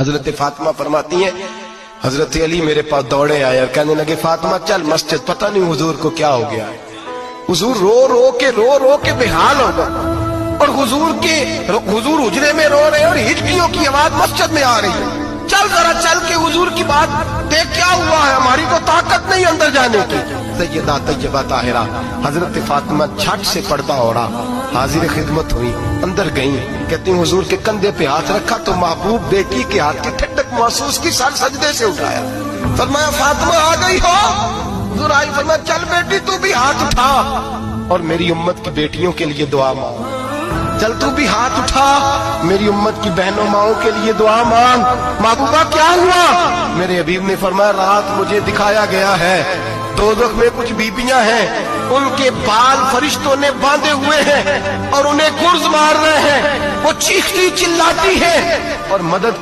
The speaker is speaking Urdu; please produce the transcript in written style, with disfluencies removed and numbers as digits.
حضرت فاطمہ فرماتی ہیں حضرت علی میرے پاس دوڑے آئے اور کہنے لگے فاطمہ چل مسجد، پتہ نہیں حضور کو کیا ہو گیا ہے۔ حضور رو رو کے بحال ہو گئے اور حضور حجرے میں رو رہے ہیں اور ہچکیوں کی آواز مسجد میں آ رہی ہے۔ چل ذرا چل کے حضور کی بات دیکھ کیا ہوا ہے، ہماری کو طاقت نہیں اندر جانے کی۔ سیدہ طیبہ طاہرہ حضرت فاطمہ جھٹ سے پردہ اوڑا حاضر خدمت ہوئی، اندر گئیں، کہتی ہیں حضور کے کندھے پہ ہاتھ رکھا تو محبوب بیٹی کے ہاتھ کی ٹھنڈک محسوس کی، سر سجدے سے اٹھایا، فرمایا فاطمہ آ گئی ہو؟ حضور آئی، فرمایا چل بیٹی تو بھی ہاتھ اٹھا اور میری امت کی بیٹیوں کے لیے دعا مانگ، چل تو بھی ہاتھ اٹھا میری امت کی بہنوں ماؤں کے لیے دعا مانگ۔ محبوبہ کیا ہوا؟ میرے حبیب نے فرمایا رات مجھے دکھایا گیا ہے دوزخ میں کچھ بیبیاں ہیں، ان کے بال فرشتوں نے باندھے ہوئے ہیں اور انہیں گرز مار رہے ہیں، وہ چیختی چلاتی ہیں اور مدد کے